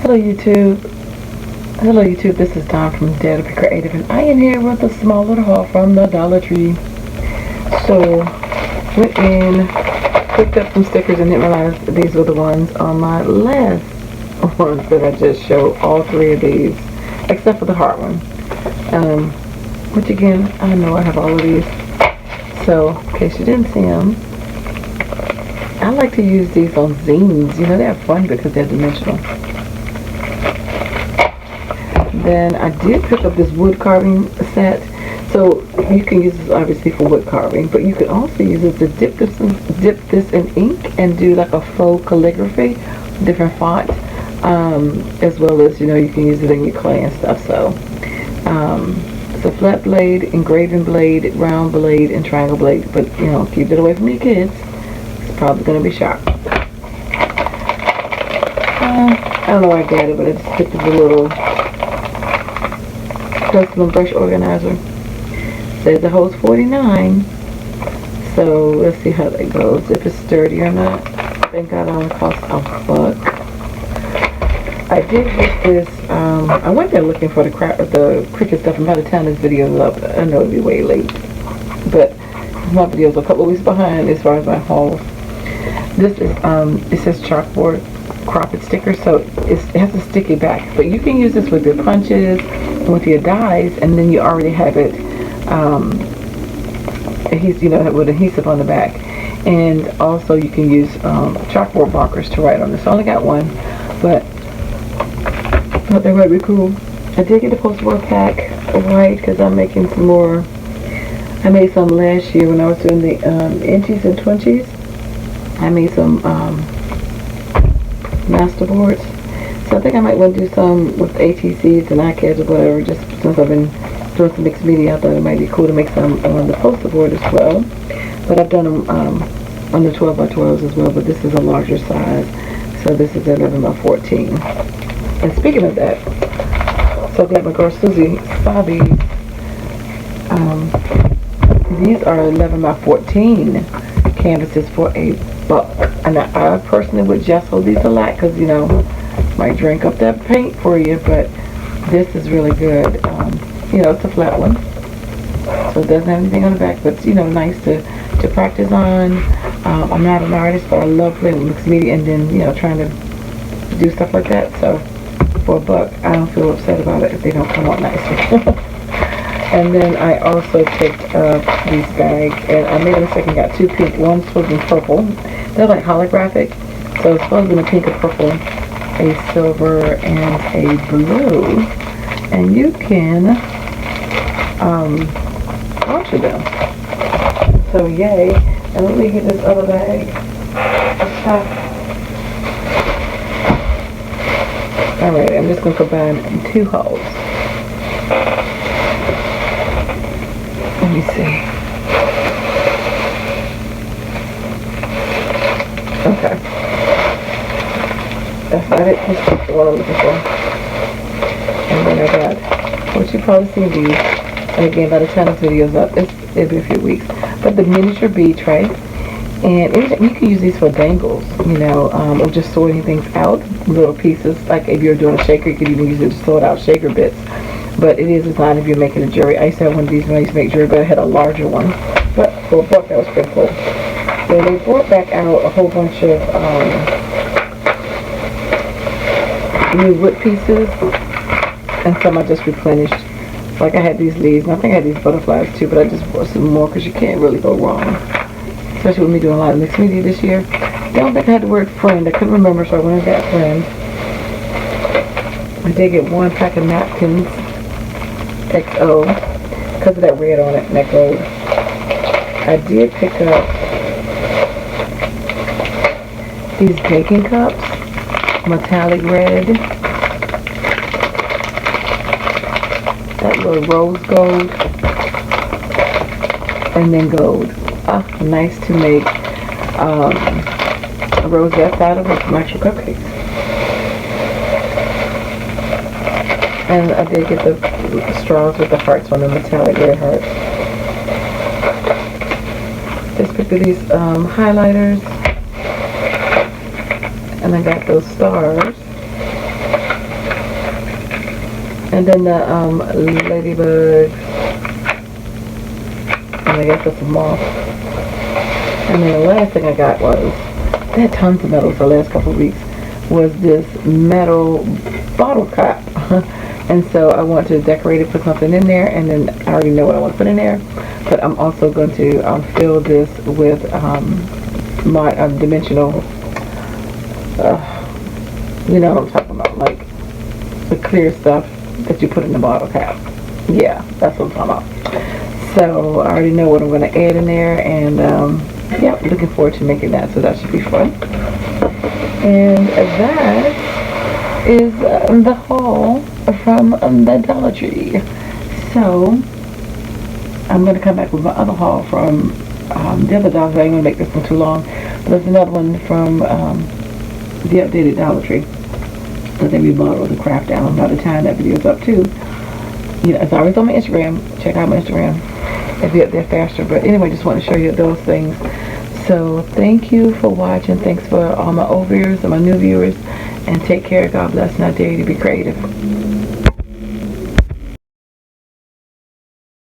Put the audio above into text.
Hello YouTube. Hello YouTube, this is Dawn from DaretoBeCreative, and I am here with a small little haul from the Dollar Tree. So, went in, picked up some stickers and didn't realize these were the ones on my last ones that I just showed, all three of these, except for the heart one. Which again, I know I have all of these. So, in case you didn't see them, I like to use these on zines. You know, they're fun because they're dimensional. Then I did pick up this wood carving set. So you can use this obviously for wood carving, but you can also use it to dip this in ink and do like a faux calligraphy, different font, as well as, you know, you can use it in your clay and stuff. So it's a flat blade, engraving blade, round blade, and triangle blade. But you know, keep it away from your kids. It's probably going to be sharp. I don't know where I got it, but I just picked up a little custom brush organizer. Says it holds 49. So let's see how that goes. If it's sturdy or not. I think that only cost $1. I did get this. I went there looking for the Cricut stuff, and by the time this video is up, I know it'll be way late. But my video is a couple weeks behind as far as my hauls. This is it says Chalkboard Sticker, so it has a sticky back. But you can use this with your punches, with your dies, and then you already have it with adhesive on the back. And also you can use chalkboard markers to write on this. I only got one, but I thought that might be cool. I did get a poster pack of white because I'm making some more. I made some last year when I was doing the inchies and twinchies. I made some masterboards. So I think I might want to do some with ATCs and iCads or whatever, just since I've been doing some mixed media. I thought it might be cool to make some on the poster board as well. But I've done them on the 12 by 12s as well, but this is a larger size. So this is 11 by 14. And speaking of that, so I got my girl Susie Sabi. These are 11 by 14 canvases for $1. And I personally would just hold these a lot because, you know, might drink up that paint for you, but this is really good. You know, it's a flat one, so it doesn't have anything on the back, but you know, nice to practice on. I'm not an artist, but I love playing with mixed media and then, you know, trying to do stuff like that. So for $1, I don't feel upset about it if they don't come out nicely. And then I also picked up these bags, and I made a mistake and got two pink. One's supposed to be purple. They're like holographic, so it's supposed to be a pink, a purple, a silver, and a blue. And you can alter them. So yay! And let me get this other bag. Alright, I'm just going to combine 2 hauls. Let me see. Okay. That's not it. That's what I'm looking for. And then I got, which you've probably seen these. And again, by the time this video's up, it'll be a few weeks. But the miniature bead tray. And you can use these for dangles, you know, or just sorting things out, little pieces. Like if you're doing a shaker, you could even use it to sort out shaker bits. But it is designed if you're making a jewelry. I used to have one of these when I used to make jewelry, but I had a larger one. But for $1, that was pretty cool. So they brought back out a whole bunch of new wood pieces, and some I just replenished. Like I had these leaves, and I think I had these butterflies too, but I just bought some more because you can't really go wrong. Especially with me doing a lot of mixed media this year. I don't think I had the word friend. I couldn't remember, so I went and got friend. I did get 1 pack of napkins. XO, because of that red on it and that gold. I did pick up these baking cups, metallic red, that little rose gold, and then gold. Nice to make rosettes out of with some actual cupcakes. And I did get the straws with the hearts on the metallic red hearts. Just picked up these highlighters. And I got those stars. And then the ladybug, and I guess that's a moth. And then the last thing I got was, they had tons of metal for the last couple of weeks, was this metal bottle cap. And so I want to decorate it, put something in there, and then I already know what I want to put in there. But I'm also going to fill this with my dimensional, you know what I'm talking about, like the clear stuff that you put in the bottle cap. Yeah, that's what I'm talking about. So I already know what I'm going to add in there, and yeah, looking forward to making that, so that should be fun. And that is the haul from the Dollar Tree. So I'm going to come back with my other haul from the other Dollar Tree. I ain't going to make this one too long, but there's another one from the updated Dollar Tree that they remodeled the craft down. By the time that video is up too, you know, it's always on my Instagram. Check out my Instagram. It'll be up there faster. But anyway, just want to show you those things. So thank you for watching. Thanks for all my old viewers and my new viewers. And take care. God bless. And I dare you to be creative.